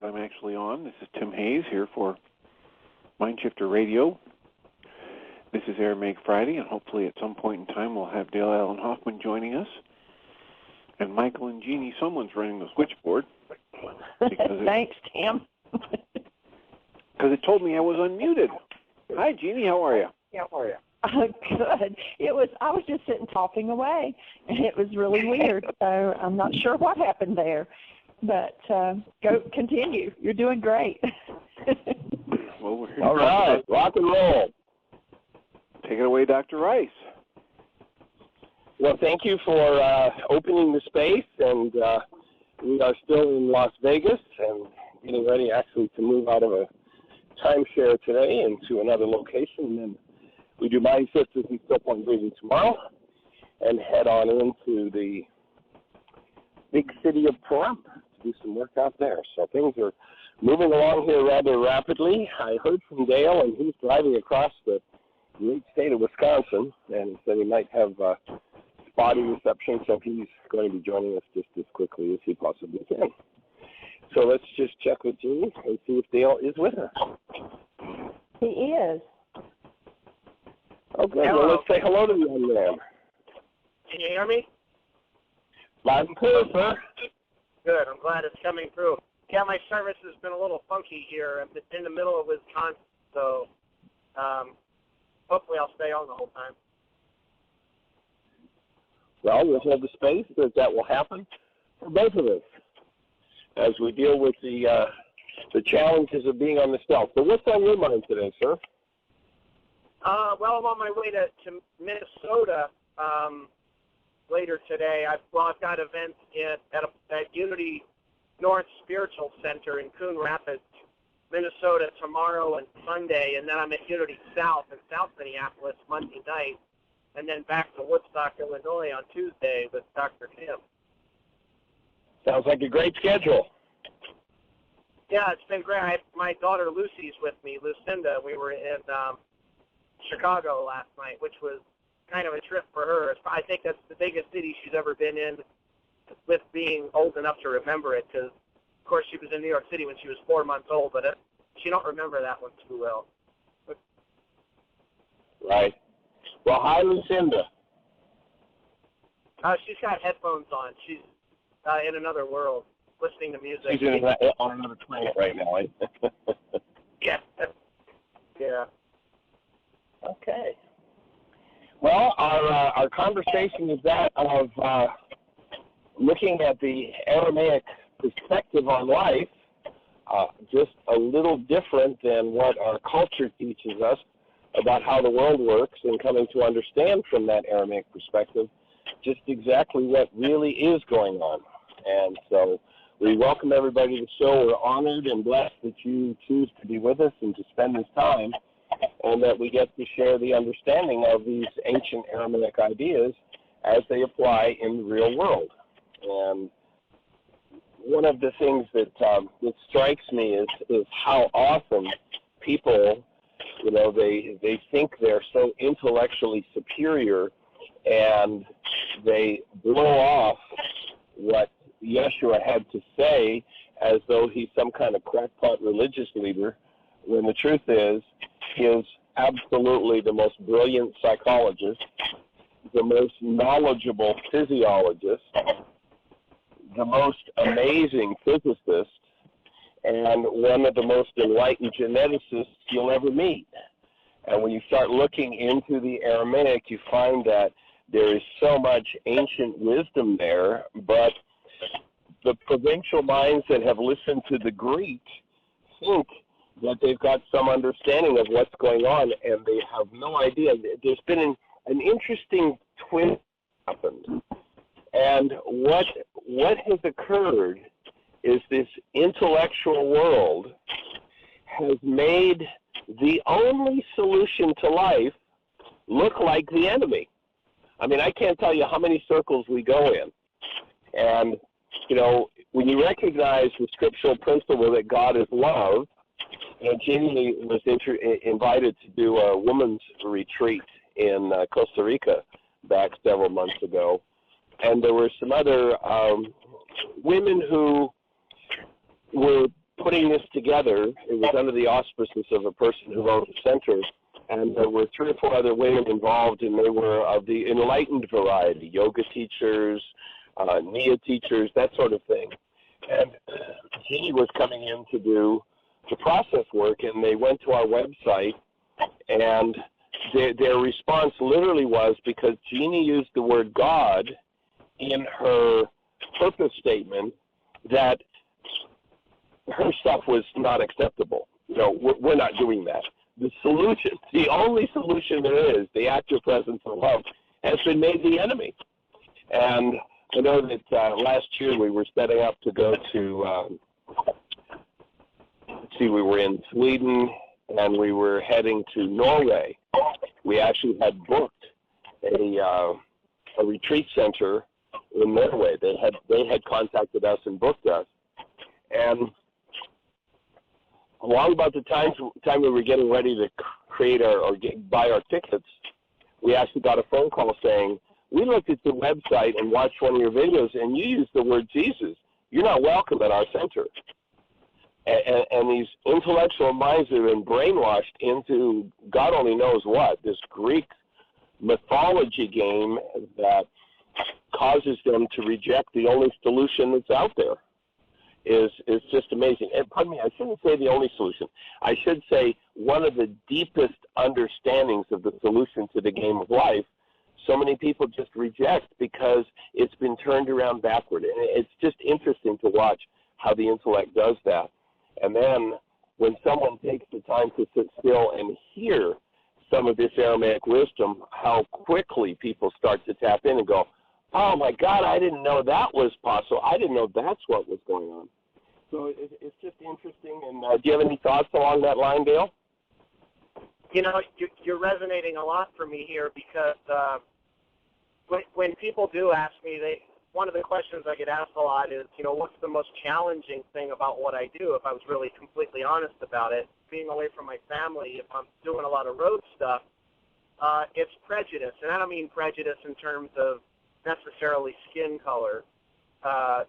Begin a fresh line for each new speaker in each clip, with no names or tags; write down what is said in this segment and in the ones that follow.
I'm actually on. This is Tim Hayes here for MindShifter Radio. This is Aramaic Friday, and hopefully at some point in time we'll have Dale Allen Hoffman joining us. And Michael and Jeanie, someone's running the switchboard.
Thanks, Tim.
Because it told me I was unmuted. Hi, Jeanie, how are you?
Good. I was just sitting talking away, and it was really weird. So I'm not sure what happened there, but continue. You're doing great.
Well, we're here.
All right, rock and roll.
Take it away, Dr. Ryce.
Well, thank you for opening the space, and we are still in Las Vegas and getting ready actually to move out of a timeshare today into another location, and we do MindShifters and Still Point Breathing tomorrow and head on into the big city of Pahrump to do some work out there. So things are moving along here rather rapidly. I heard from Dale, and he's driving across the great state of Wisconsin, and he said he might have spotty reception, so he's going to be joining us just as quickly as he possibly can. So let's just check with Jeanie and see if Dale is with us.
He is.
Oh, good. Well, let's say hello to the young man.
Can you hear me?
Loud and clear, sir.
Good. I'm glad it's coming through. Yeah, my service has been a little funky here. I'm in the middle of Wisconsin, so hopefully I'll stay on the whole time.
Well, we'll hold the space that will happen for both of us as we deal with the challenges of being on the stealth. So what's on your mind today, sir?
Well, I'm on my way to Minnesota later today. I've got events at Unity North Spiritual Center in Coon Rapids, Minnesota tomorrow and Sunday, and then I'm at Unity South in South Minneapolis Monday night, and then back to Woodstock, Illinois on Tuesday with Dr. Tim.
Sounds like a great schedule.
Yeah, it's been great. My daughter Lucy's with me, Lucinda. We were in Chicago last night, which was kind of a trip for her. I think that's the biggest city she's ever been in with being old enough to remember it, because, of course, she was in New York City when she was 4 months old, but she don't remember that one too well.
Right. Well, hi, Lucinda.
She's got headphones on. She's in another world, listening to music.
She's on another planet right now.
Yeah. Yeah.
Okay. Well, our conversation is that of looking at the Aramaic perspective on life, just a little different than what our culture teaches us about how the world works, and coming to understand from that Aramaic perspective just exactly what really is going on. And so we welcome everybody to the show. We're honored and blessed that you choose to be with us and to spend this time, and that we get to share the understanding of these ancient Aramaic ideas as they apply in the real world. And one of the things that strikes me is how often people, they think they're so intellectually superior, and they blow off what Yeshua had to say as though he's some kind of crackpot religious leader, when the truth is he is absolutely the most brilliant psychologist, the most knowledgeable physiologist, the most amazing physicist, and one of the most enlightened geneticists you'll ever meet. And when you start looking into the Aramaic, you find that there is so much ancient wisdom there, but the provincial minds that have listened to the Greek think that they've got some understanding of what's going on, and they have no idea. There's been an interesting twist happened. And what has occurred is this intellectual world has made the only solution to life look like the enemy. I mean, I can't tell you how many circles we go in. And, when you recognize the scriptural principle that God is love, and Jeanie was invited to do a women's retreat in Costa Rica back several months ago, and there were some other women who were putting this together, it was under the auspices of a person who owned the center, and there were 3 or 4 other women involved, and they were of the enlightened variety, yoga teachers, Nia teachers, that sort of thing. And Jeanie was coming in to do the process work, and they went to our website, and their response literally was, because Jeanie used the word God in her purpose statement, that her stuff was not acceptable. No, we're not doing that. The solution, the only solution there is, the active presence of love, has been made the enemy. And I know that last year we were setting up to go to, we were in Sweden, and we were heading to Norway. We actually had booked a retreat center in Norway. They had contacted us and booked us. And along about the time we were getting ready to create buy our tickets, we actually got a phone call saying, we looked at the website and watched one of your videos, and you used the word Jesus. You're not welcome at our center. And these intellectual minds have been brainwashed into God only knows what, this Greek mythology game that causes them to reject the only solution that's out there. Is just amazing. And pardon me, I shouldn't say the only solution. I should say one of the deepest understandings of the solution to the game of life, so many people just reject because it's been turned around backward. And it's just interesting to watch how the intellect does that. And then when someone takes the time to sit still and hear some of this Aramaic wisdom, how quickly people start to tap in and go, oh my God, I didn't know that was possible. I didn't know that's what was going on. So it's just interesting. And do you have any thoughts along that line, Dale?
You know, you're resonating a lot for me here because when people do ask me, one of the questions I get asked a lot is, you know, what's the most challenging thing about what I do? If I was really completely honest about it, being away from my family, if I'm doing a lot of road stuff, it's prejudice. And I don't mean prejudice in terms of necessarily skin color,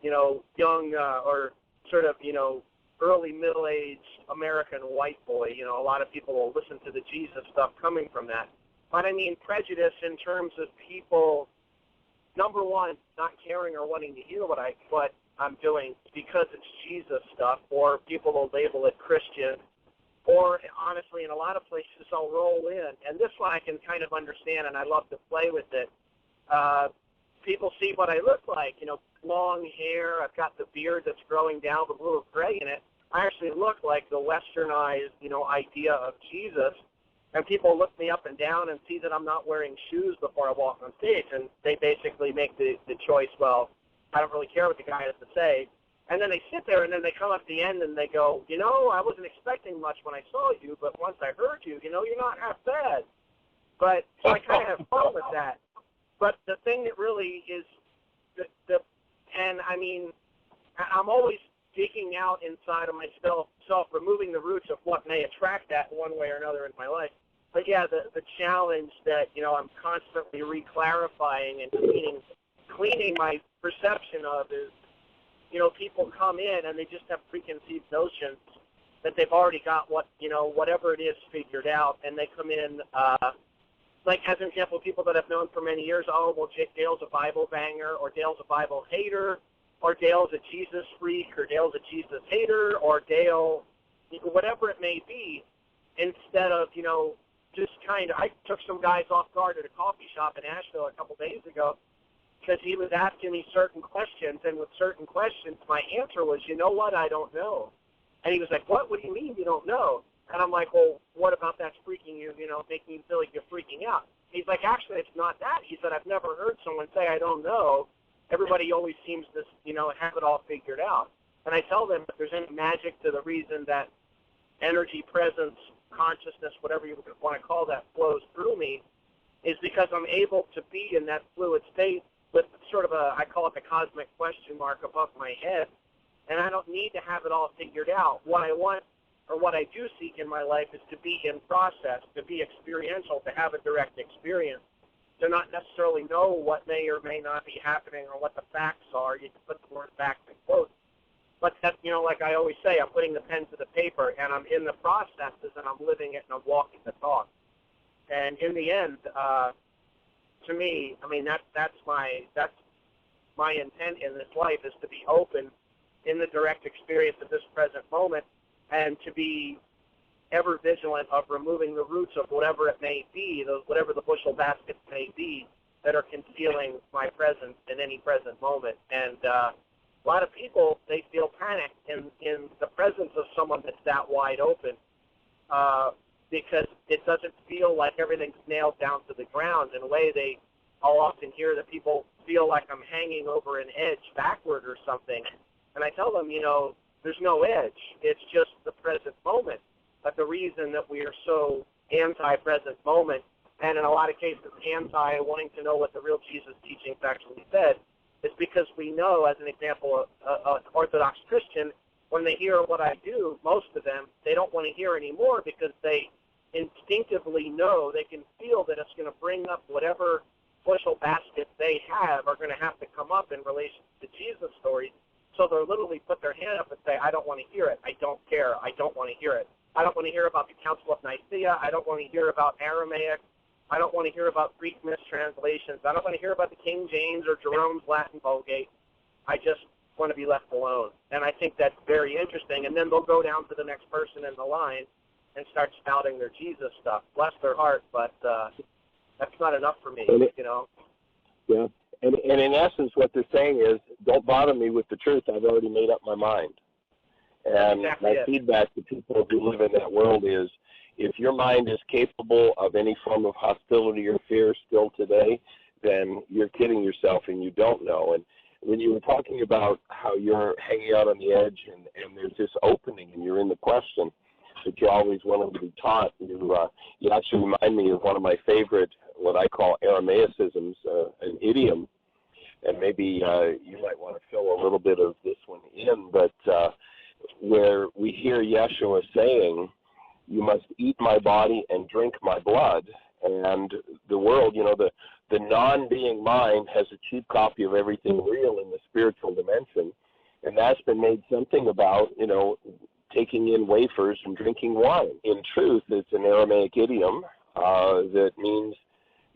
you know, young or sort of, you know, early middle-aged American white boy. You know, a lot of people will listen to the Jesus stuff coming from that. But I mean prejudice in terms of people, number one, not caring or wanting to hear what I'm doing because it's Jesus stuff, or people will label it Christian, or honestly, in a lot of places, I'll roll in. And this one I can kind of understand, and I love to play with it. People see what I look like, you know, long hair. I've got the beard that's growing down with a little gray in it. I actually look like the westernized, you know, idea of Jesus. And people look me up and down and see that I'm not wearing shoes before I walk on stage. And they basically make the choice, well, I don't really care what the guy has to say. And then they sit there and then they come up at the end and they go, you know, I wasn't expecting much when I saw you, but once I heard you, you know, you're not half bad. But so I kind of have fun with that. But the thing that really is and I mean, I'm always digging out inside of myself, removing the roots of what may attract that one way or another in my life. But yeah, the challenge that, you know, I'm constantly re-clarifying and cleaning my perception of is, you know, people come in and they just have preconceived notions that they've already got whatever it is figured out, and they come in, like as an example, people that I've known for many years, oh, well, Dale's a Bible banger, or Dale's a Bible hater, or Dale's a Jesus freak, or Dale's a Jesus hater, or Dale, whatever it may be, instead of, you know, just kind of, I took some guys off guard at a coffee shop in Asheville a couple days ago because he was asking me certain questions, and with certain questions, my answer was, you know what, I don't know. And he was like, what do you mean you don't know? And I'm like, well, what about that's freaking you, you know, making you feel like you're freaking out? He's like, actually, it's not that. He said, I've never heard someone say I don't know. Everybody always seems to, you know, have it all figured out. And I tell them if there's any magic to the reason that energy, presence, consciousness, whatever you want to call that, flows through me, is because I'm able to be in that fluid state with sort of I call it the cosmic question mark above my head, and I don't need to have it all figured out. What I want, or what I do seek in my life, is to be in process, to be experiential, to have a direct experience, to not necessarily know what may or may not be happening or what the facts are. You can put the word facts in quotes. but that's, like I always say, I'm putting the pen to the paper, and I'm in the processes, and I'm living it, and I'm walking the talk. And in the end, to me, I mean, that's my intent in this life, is to be open in the direct experience of this present moment, and to be ever vigilant of removing the roots of whatever it may be, whatever the bushel baskets may be that are concealing my presence in any present moment. And a lot of people, they feel panicked in the presence of someone that's that wide open, because it doesn't feel like everything's nailed down to the ground. In a way, I'll often hear that people feel like I'm hanging over an edge backward or something. And I tell them, there's no edge. It's just the present moment. But the reason that we are so anti-present moment, and in a lot of cases anti-wanting to know what the real Jesus teachings actually said, is because we know, as an example, an Orthodox Christian, when they hear what I do, most of them, they don't want to hear anymore, because they instinctively know, they can feel that it's going to bring up whatever bushel baskets they have are going to have to come up in relation to Jesus stories. So they'll literally put their hand up and say, I don't want to hear it. I don't care. I don't want to hear it. I don't want to hear about the Council of Nicaea. I don't want to hear about Aramaic. I don't want to hear about Greek mistranslations. I don't want to hear about the King James or Jerome's Latin Vulgate. I just want to be left alone. And I think that's very interesting. And then they'll go down to the next person in the line and start spouting their Jesus stuff. Bless their heart, but that's not enough for me,
Yeah. And in essence, what they're saying is, don't bother me with the truth. I've already made up my mind. And
exactly
my feedback to people who live in that world is, if your mind is capable of any form of hostility or fear still today, then you're kidding yourself and you don't know. And when you were talking about how you're hanging out on the edge and there's this opening and you're in the question that you always wanted to be taught, you actually remind me of one of my favorite, what I call Aramaicisms, an idiom. And maybe you might want to fill a little bit of this one in, but where we hear Yeshua saying, you must eat my body and drink my blood. And the world, the non-being mind has a cheap copy of everything real in the spiritual dimension. And that's been made something about, taking in wafers and drinking wine. In truth, it's an Aramaic idiom that means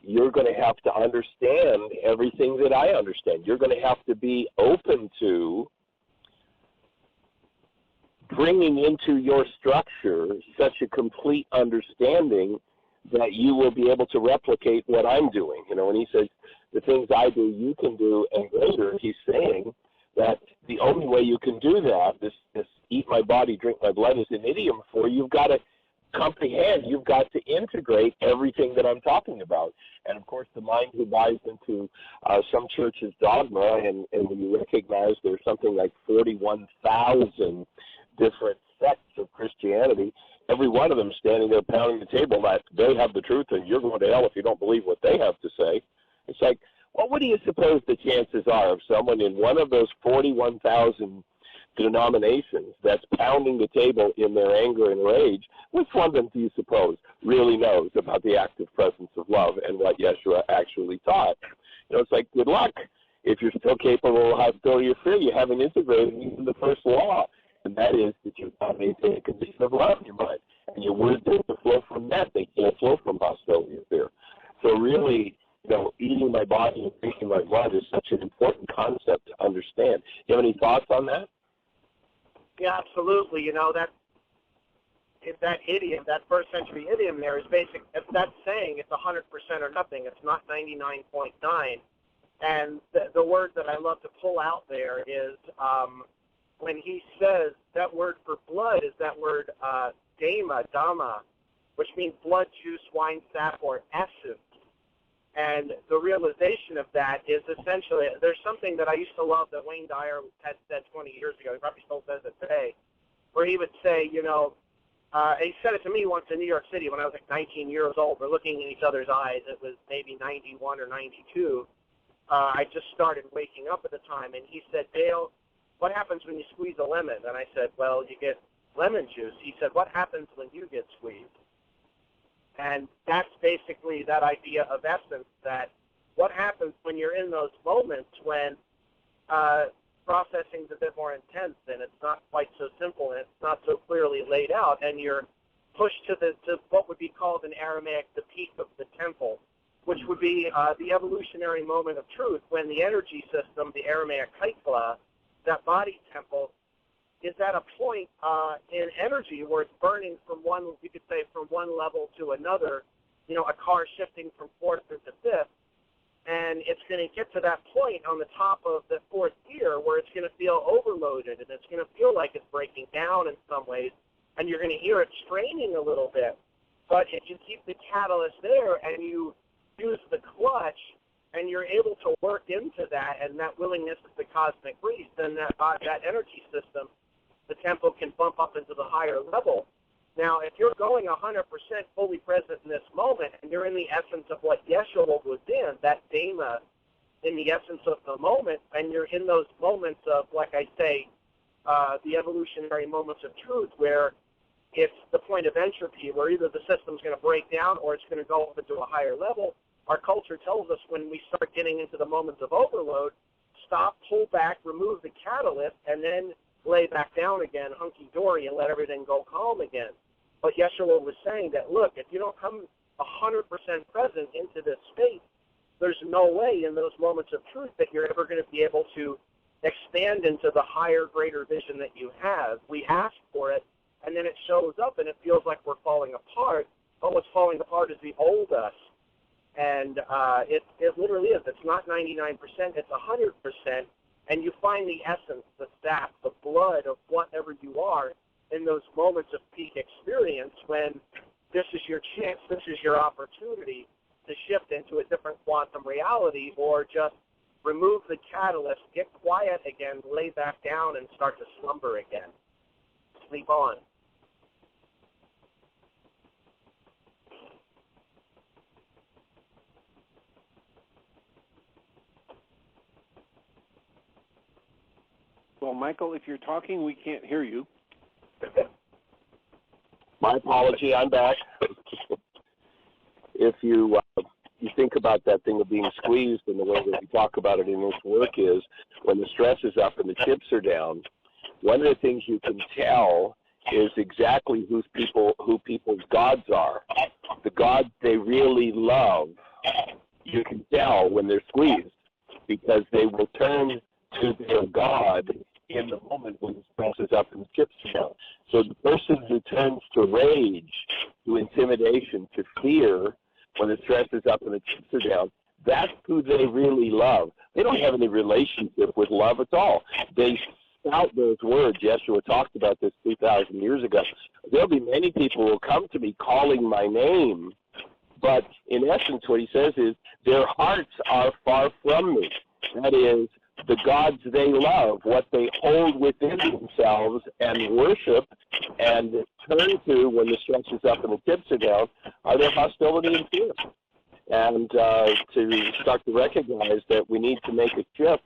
you're going to have to understand everything that I understand. You're going to have to be open to bringing into your structure such a complete understanding that you will be able to replicate what I'm doing. When he says, the things I do, you can do, and greater, he's saying that the only way you can do that, this eat my body, drink my blood, is an idiom for you've got to comprehend, you've got to integrate everything that I'm talking about. And of course, the mind who buys into some church's dogma, and when you recognize there's something like 41,000 different sects of Christianity, every one of them standing there pounding the table that they have the truth and you're going to hell if you don't believe what they have to say. It's like, well, what do you suppose the chances are of someone in one of those 41,000 denominations that's pounding the table in their anger and rage? Which one of them do you suppose really knows about the active presence of love and what Yeshua actually taught? It's like, good luck. If you're still capable of hostility or fear, you haven't integrated even the first law, and that is that you've got to maintain a condition of love in your mind. And your words have to flow from that. They can't flow from hostility or fear. So really, eating my body and drinking my blood is such an important concept to understand. Do you have any thoughts on that?
Yeah, absolutely. That idiom, that first century idiom there is basic. That's saying it's 100% or nothing. It's not 99.9. And the word that I love to pull out there is when he says that word for blood is that word dama, which means blood, juice, wine, sap, or essence. And the realization of that is essentially, there's something that I used to love that Wayne Dyer had said 20 years ago, he probably still says it today, where he would say, he said it to me once in New York City when I was like 19 years old. We're looking in each other's eyes. It was maybe 91 or 92. I just started waking up at the time. And he said, Dale, what happens when you squeeze a lemon? And I said, well, you get lemon juice. He said, what happens when you get squeezed? And that's basically that idea of essence, that what happens when you're in those moments when processing is a bit more intense, and it's not quite so simple, and it's not so clearly laid out, and you're pushed to what would be called in Aramaic the peak of the temple, which would be the evolutionary moment of truth, when the energy system, the Aramaic haikla, that body temple, is at a point in energy where it's burning from one, you could say, from one level to another, a car shifting from fourth to fifth, and it's going to get to that point on the top of the fourth gear where it's going to feel overloaded, and it's going to feel like it's breaking down in some ways, and you're going to hear it straining a little bit. But if you keep the catalyst there and you use the clutch, and you're able to work into that, and that willingness is the cosmic breeze, then that energy system, the tempo, can bump up into the higher level. Now, if you're going 100% fully present in this moment, and you're in the essence of what Yeshua was in, that dema, in the essence of the moment, and you're in those moments of, like I say, the evolutionary moments of truth, where it's the point of entropy, where either the system's going to break down or it's going to go up into a higher level. Our culture tells us when we start getting into the moments of overload, stop, pull back, remove the catalyst, and then lay back down again, hunky-dory, and let everything go calm again. But Yeshua was saying that, look, if you don't come 100% present into this space, there's no way in those moments of truth that you're ever going to be able to expand into the higher, greater vision that you have. We ask for it, and then it shows up, and it feels like we're falling apart. But what's falling apart is the old us. And it literally is. It's not 99%, it's 100%. And you find the essence, the sap, the blood of whatever you are in those moments of peak experience, when this is your chance, this is your opportunity to shift into a different quantum reality, or just remove the catalyst, get quiet again, lay back down, and start to slumber again. Sleep on.
Well, Michael, if you're talking, we can't hear you.
My apology, I'm back. If you think about that thing of being squeezed, and the way that we talk about it in this work is when the stress is up and the chips are down, one of the things you can tell is exactly who people's gods are. The gods they really love, you can tell when they're squeezed, because they will turn to their God in the moment when the stress is up and the chips are down. So the person who turns to rage, to intimidation, to fear when the stress is up and the chips are down, that's who they really love. They don't have any relationship with love at all. They spout those words. Yeshua talked about this 2,000 years ago. There'll be many people who will come to me calling my name, but in essence what he says is their hearts are far from me. That is, the gods they love, what they hold within themselves and worship and turn to when the stress is up and the chips are down, are their hostility and fear. And to start to recognize that we need to make a shift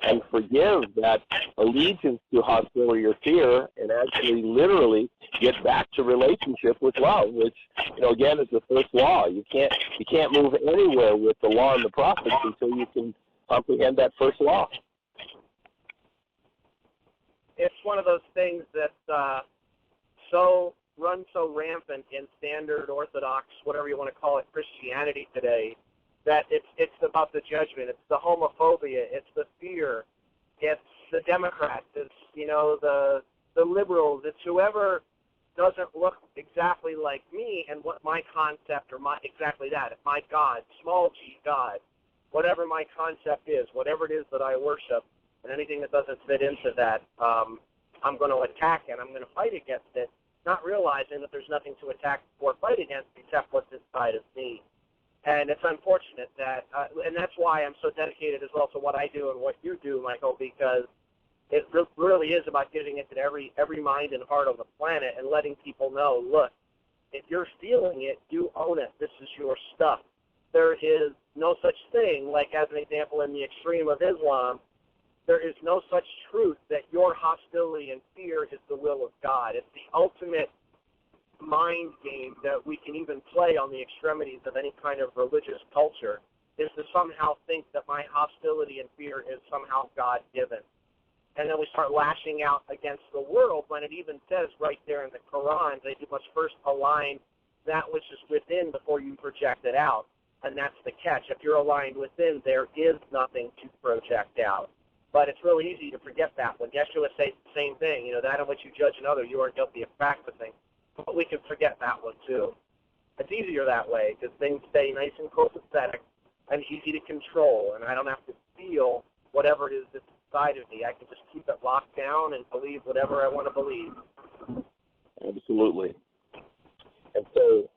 and forgive that allegiance to hostility or fear, and actually literally get back to relationship with love, which, again, is the first law. You can't move anywhere with the law and the prophets until you can comprehend that first law.
It's one of those things that runs so rampant in standard Orthodox, whatever you want to call it, Christianity today, that it's about the judgment, it's the homophobia, it's the fear, it's the Democrats, it's the liberals, it's whoever doesn't look exactly like me and what my concept or exactly that, if my God, small g God, whatever my concept is, whatever it is that I worship, and anything that doesn't fit into that, I'm going to attack it. I'm going to fight against it, not realizing that there's nothing to attack or fight against except what's inside of me. And it's unfortunate that, and that's why I'm so dedicated as well to what I do and what you do, Michael, because it really is about getting into every mind and heart on the planet and letting people know, look, if you're stealing it, you own it. This is your stuff. There is no such thing, like as an example in the extreme of Islam, there is no such truth that your hostility and fear is the will of God. It's the ultimate mind game that we can even play on the extremities of any kind of religious culture, is to somehow think that my hostility and fear is somehow God-given. and then we start lashing out against the world when it even says right there in the Quran that you must first align that which is within before you project it out. And that's the catch. If you're aligned within, there is nothing to project out. But it's really easy to forget that. When Yeshua says the same thing, you know, that in which you judge another, you are guilty of practicing. But we can forget that one too. It's easier that way because things stay nice and copacetic and easy to control, and I don't have to feel whatever it is that's inside of me. I can just keep it locked down and believe whatever I want to believe.
Absolutely. And so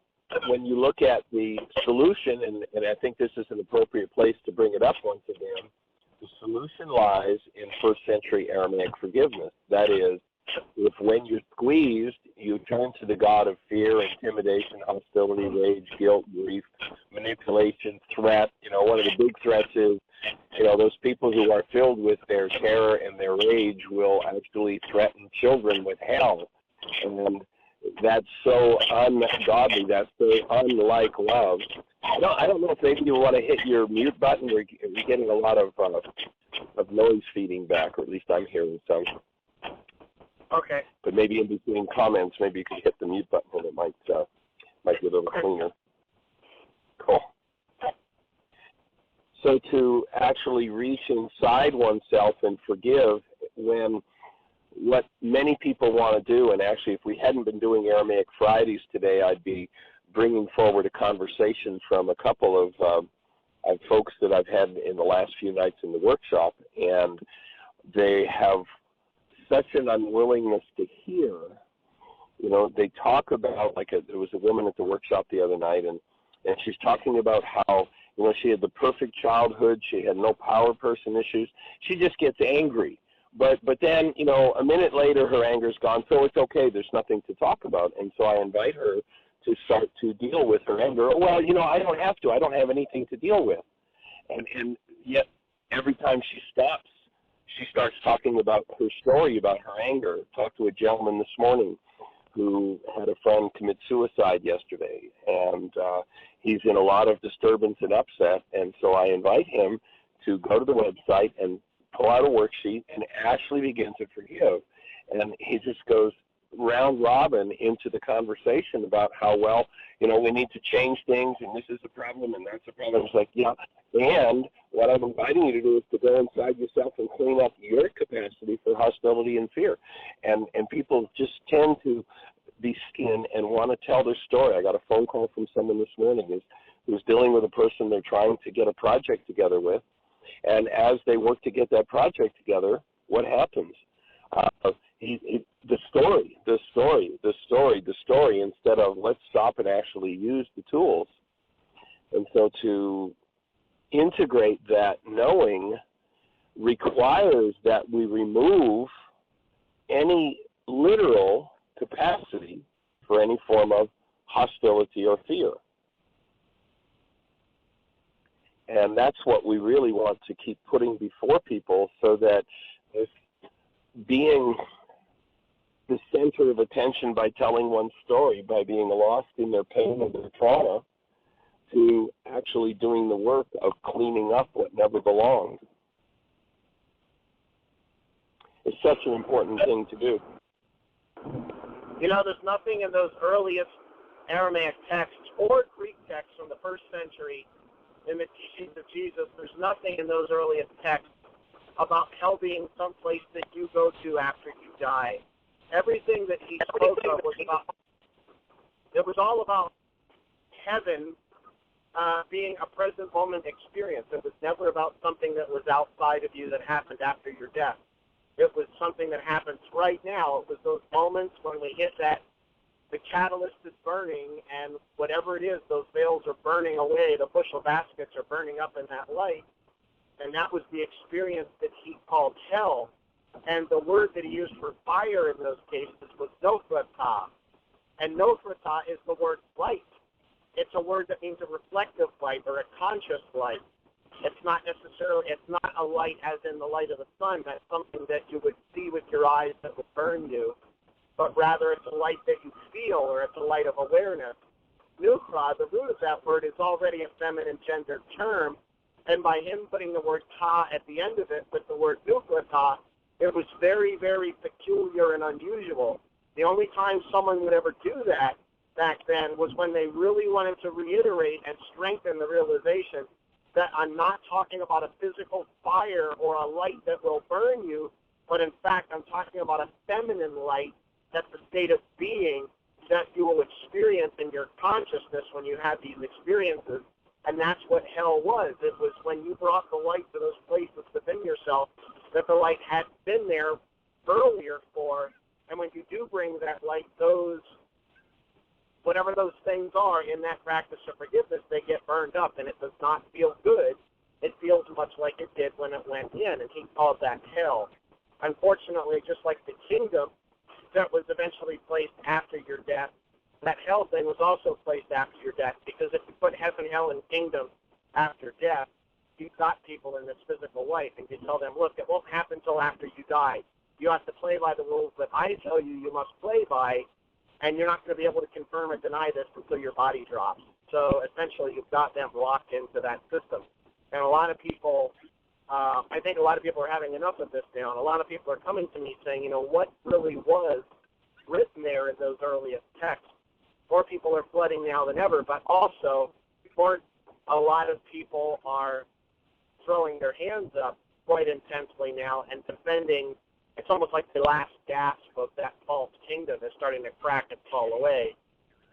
when you look at the solution, and I think this is an appropriate place to bring it up once again, the solution lies in first century Aramaic forgiveness. That is, if when you're squeezed, you turn to the God of fear, intimidation, hostility, rage, guilt, grief, manipulation, threat. You know, one of the big threats is, you know, those people who are filled with their terror and their rage will actually threaten children with hell. And that's so ungodly. That's so unlike love. I don't know if maybe you want to hit your mute button. We're getting a lot of noise feeding back, or at least I'm hearing some.
Okay.
But maybe in between comments, maybe you could hit the mute button, and it might get a little cleaner. Cool. So to actually reach inside oneself and forgive, when what many people want to do, and actually if we hadn't been doing Aramaic Fridays today, I'd be bringing forward a conversation from a couple of folks that I've had in the last few nights in the workshop, and they have such an unwillingness to hear. You know, they talk about, there was a woman at the workshop the other night, and she's talking about how, you know, she had the perfect childhood, she had no power person issues. She just gets angry. But then, you know, a minute later her anger's gone, so it's okay, there's nothing to talk about. And so I invite her to start to deal with her anger. Well, you know, I don't have to. I don't have anything to deal with. And yet every time she stops, she starts talking about her story, about her anger. Talked to a gentleman this morning who had a friend commit suicide yesterday, and he's in a lot of disturbance and upset, and so I invite him to go to the website and pull out a worksheet and actually begin to forgive. And he just goes round robin into the conversation about how, well, you know, we need to change things, and this is a problem, and that's a problem. It's like, yeah, and what I'm inviting you to do is to go inside yourself and clean up your capacity for hostility and fear. And people just tend to be skin and want to tell their story. I got a phone call from someone this morning who's dealing with a person they're trying to get a project together with, and as they work to get that project together, what happens? The story, instead of let's stop and actually use the tools. And so to integrate that knowing requires that we remove any literal capacity for any form of hostility or fear. And that's what we really want to keep putting before people, so that if being the center of attention by telling one's story, by being lost in their pain and their trauma, to actually doing the work of cleaning up what never belonged. It's such an important thing to do.
You know, there's nothing in those earliest Aramaic texts or Greek texts from the first century in the teachings of Jesus. There's nothing in those earliest texts about hell being someplace that you go to after you die. Everything that he spoke of was all about heaven being a present moment experience. It was never about something that was outside of you that happened after your death. It was something that happens right now. It was those moments when we hit that, the catalyst is burning, and whatever it is, those veils are burning away, the bushel baskets are burning up in that light. And that was the experience that he called hell. And the word that he used for fire in those cases was nofrata. And nofrata is the word light. It's a word that means a reflective light or a conscious light. It's not a light as in the light of the sun. That's something that you would see with your eyes that would burn you. But rather it's a light that you feel, or it's a light of awareness. Nufra, the root of that word, is already a feminine gendered term. And by him putting the word ta at the end of it with the word nufrata, It was very, very peculiar and unusual. The only time someone would ever do that back then was when they really wanted to reiterate and strengthen the realization that I'm not talking about a physical fire or a light that will burn you, but in fact I'm talking about a feminine light that's a state of being that you will experience in your consciousness when you have these experiences. And that's what hell was. It was when you brought the light to those places within yourself that the light had been there earlier for. And when you do bring that light, those, whatever those things are in that practice of forgiveness, they get burned up, and it does not feel good. It feels much like it did when it went in, and he called that hell. Unfortunately, just like the kingdom that was eventually placed after your death, that hell thing was also placed after your death, because if you put heaven, hell, and kingdom after death, you've got people in this physical life, and you tell them, look, it won't happen until after you die. You have to play by the rules that I tell you you must play by, and you're not going to be able to confirm or deny this until your body drops. So essentially, you've got them locked into that system. And a lot of people, I think a lot of people are having enough of this now. And a lot of people are coming to me saying, you know, what really was written there in those earliest texts? More people are flooding now than ever, but also a lot of people are throwing their hands up quite intensely now and defending. It's almost like the last gasp of that false kingdom is starting to crack and fall away.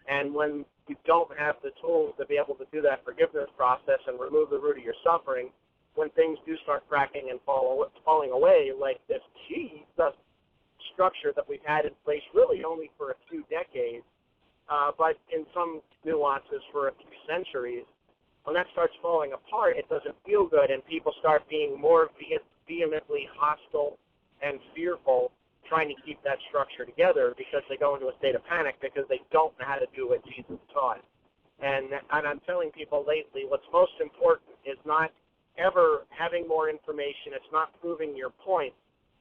And when you don't have the tools to be able to do that forgiveness process and remove the root of your suffering, when things do start cracking and falling away, like this Jesus structure that we've had in place really only for a few decades, but in some nuances for a few centuries, when that starts falling apart, it doesn't feel good, and people start being more vehemently hostile and fearful, trying to keep that structure together because they go into a state of panic because they don't know how to do what Jesus taught. And I'm telling people lately, what's most important is not ever having more information. It's not proving your point.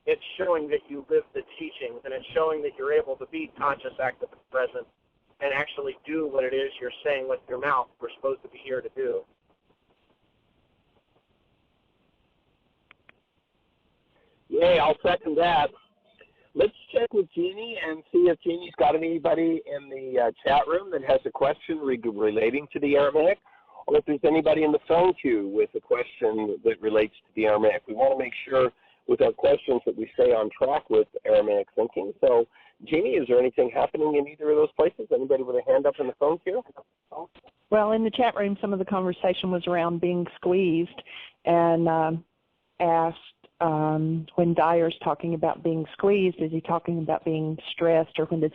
It's showing that you live the teachings, and it's showing that you're able to be conscious, active, and present, and actually do what it is you're saying with your mouth we're supposed to be here to do.
Yay, I'll second that. Let's check with Jeanie and see if Jeanie's got anybody in the chat room that has a question relating to the Aramaic, or if there's anybody in the phone queue with a question that relates to the Aramaic. We want to make sure with our questions that we stay on track with Aramaic thinking. So, Jeanie, is there anything happening in either of those places? Anybody with a hand up in the phone queue?
Well, in the chat room, some of the conversation was around being squeezed, and asked when Dyer's talking about being squeezed, is he talking about being stressed, or when the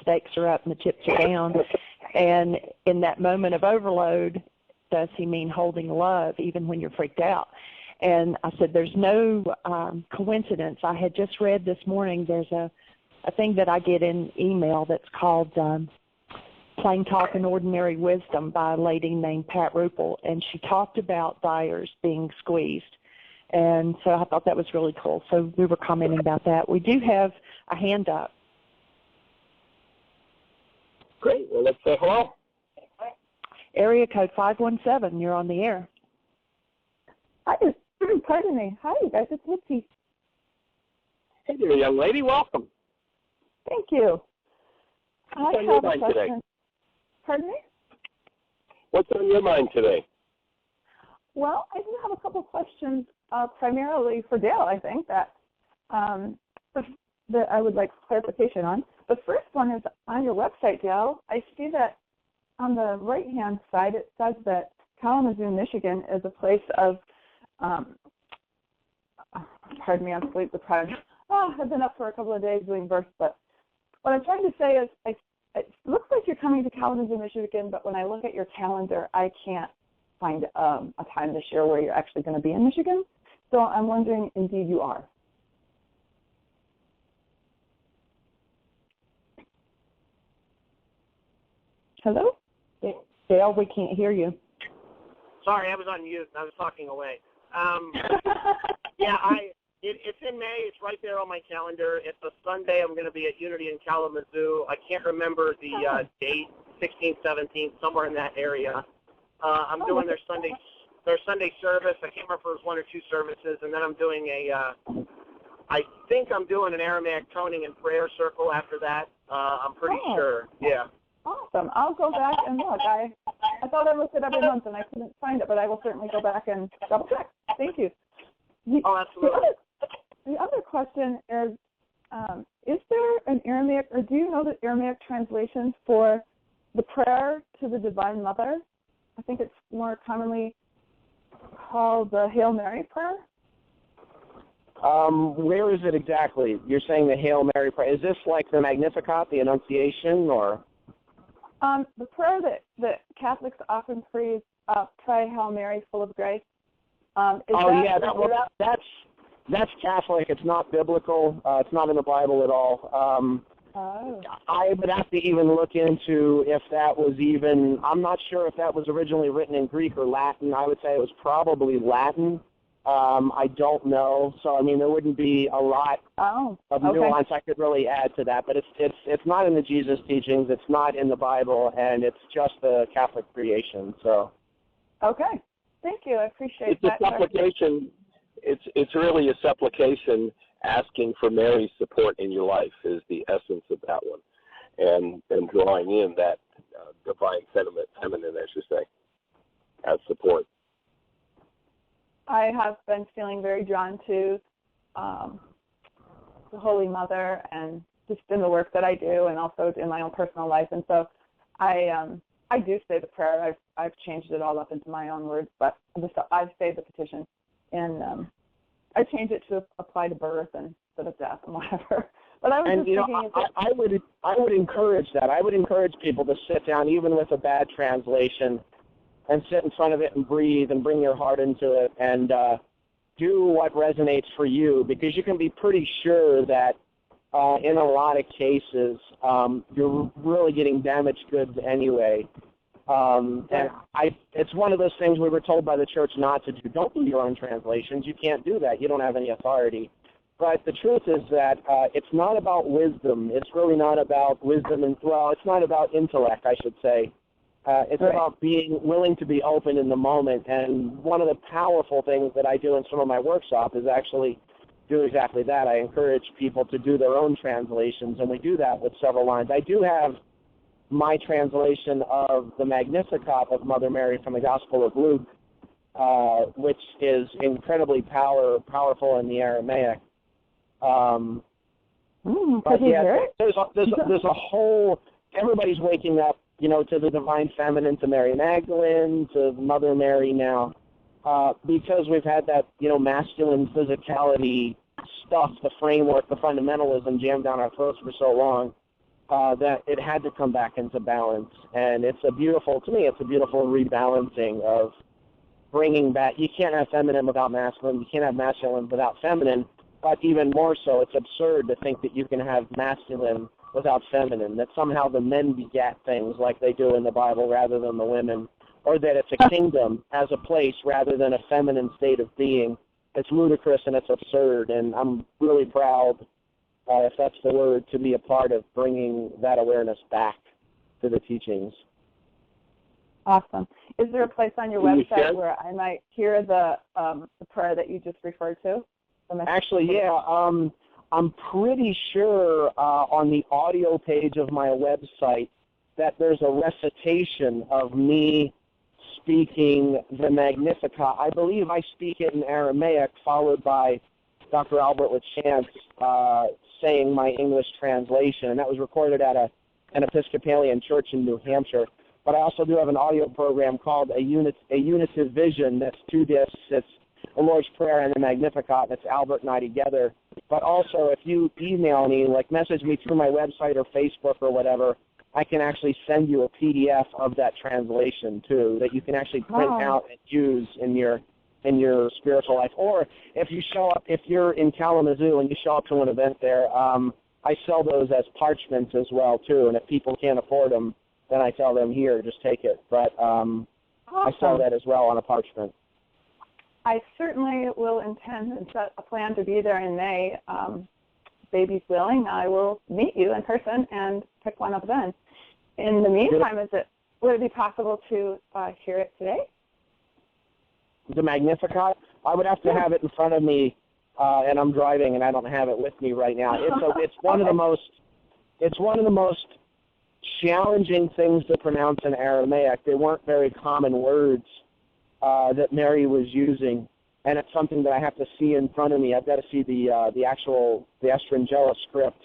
stakes are up and the chips are down? And in that moment of overload, does he mean holding love even when you're freaked out? And I said, there's no coincidence. I had just read this morning, there's a thing that I get in email that's called Plain Talk and Ordinary Wisdom by a lady named Pat Ruppel, and she talked about Dyer's being squeezed. And so I thought that was really cool. So we were commenting about that. We do have a hand up.
Great. Well, let's say hello.
Area code 517. You're on the air.
Hi. Pardon me. Hi, you guys. It's Mitzi.
Hey there, young lady. Welcome.
Thank you.
What's on your mind today?
Pardon me?
What's on your mind today?
Well, I do have a couple questions, primarily for Dale, I think, that I would like clarification on. The first one is on your website, Dale. I see that on the right-hand side it says that Kalamazoo, Michigan is a place of, pardon me, I'm sleep deprived. I've been up for a couple of days doing birth, but what I'm trying to say is it looks like you're coming to Kalamazoo, Michigan, but when I look at your calendar, I can't find a time this year where you're actually going to be in Michigan. So I'm wondering, indeed, you are. Hello?
Dale, we can't hear you.
Sorry, I was on mute. I was talking away. Yeah, it's in May. It's right there on my calendar. It's a Sunday. I'm going to be at Unity in Kalamazoo. I can't remember the date, 16th, 17th, somewhere in that area. I'm doing their Sunday service. I can't remember if it was one or two services, and then I'm doing I think I'm doing an Aramaic toning and prayer circle after that. I'm pretty sure. Yeah.
Awesome. I'll go back and look. I thought I looked it every month and I couldn't find it, but I will certainly go back and double check. Thank you.
Oh, absolutely.
The other question is there an Aramaic, or do you know the Aramaic translations for the prayer to the Divine Mother? I think it's more commonly called the Hail Mary prayer.
Where is it exactly? You're saying the Hail Mary prayer. Is this like the Magnificat, the Annunciation, or?
The prayer that Catholics often pray, Hail Mary, full of grace. That's
Catholic. It's not biblical. It's not in the Bible at all. I would have to even look into if that was even, I'm not sure if that was originally written in Greek or Latin. I would say it was probably Latin. I don't know. So, I mean, there wouldn't be a lot of nuance I could really add to that. But it's not in the Jesus teachings. It's not in the Bible, and it's just a Catholic creation. So.
Okay. Thank you. I appreciate
that. It's a supplication. It's really a supplication asking for Mary's support in your life is the essence of that one, and drawing in that divine feminine, I should say, as support.
I have been feeling very drawn to the Holy Mother, and just in the work that I do, and also in my own personal life. And so, I do say the prayer. I've changed it all up into my own words, but I've said the petition, and I changed it to apply to birth instead of death and whatever. But I was just thinking,
I would encourage that. I would encourage people to sit down, even with a bad translation, and sit in front of it and breathe and bring your heart into it and do what resonates for you, because you can be pretty sure that in a lot of cases you're really getting damaged goods anyway. And it's one of those things we were told by the church not to do. Don't do your own translations. You can't do that. You don't have any authority. But the truth is that it's not about wisdom. It's really not about wisdom. It's not about intellect, I should say. It's about being willing to be open in the moment. And one of the powerful things that I do in some of my workshops is actually do exactly that. I encourage people to do their own translations, and we do that with several lines. I do have my translation of the Magnificat of Mother Mary from the Gospel of Luke, which is incredibly powerful in the Aramaic. But yeah, there's a whole, everybody's waking up, to the Divine Feminine, to Mary Magdalene, to Mother Mary now, because we've had that, masculine physicality stuff, the framework, the fundamentalism jammed down our throats for so long. That it had to come back into balance. And to me, it's a beautiful rebalancing of bringing back, you can't have feminine without masculine, you can't have masculine without feminine, but even more so, it's absurd to think that you can have masculine without feminine, that somehow the men begat things like they do in the Bible rather than the women, or that it's a kingdom as a place rather than a feminine state of being. It's ludicrous and it's absurd, and I'm really proud, if that's the word, to be a part of bringing that awareness back to the teachings.
Awesome. Is there a place on your website where I might hear the prayer that you just referred to?
Actually, yeah. I'm pretty sure on the audio page of my website that there's a recitation of me speaking the Magnificat. I believe I speak it in Aramaic, followed by Dr. Albert LaChance saying my English translation, and that was recorded at an Episcopalian church in New Hampshire. But I also do have an audio program called A Unitive Vision. That's 2 discs. It's the Lord's Prayer and the Magnificat. That's Albert and I together. But also, if you email me, like message me through my website or Facebook or whatever, I can actually send you a PDF of that translation too, that you can actually print out and use in your spiritual life. Or if you're in Kalamazoo and you show up to an event there, I sell those as parchments as well too. And if people can't afford them, then I tell them, here, just take it. But I sell that as well on a parchment.
I certainly will intend and set a plan to be there in May. Baby's willing, I will meet you in person and pick one up then. In the meantime, would it be possible to hear it today?
The Magnificat? I would have to have it in front of me and I'm driving and I don't have it with me right now. It's one of the most challenging things to pronounce in Aramaic. They weren't very common words that Mary was using, and it's something that I have to see in front of me. I've got to see the Estrangela script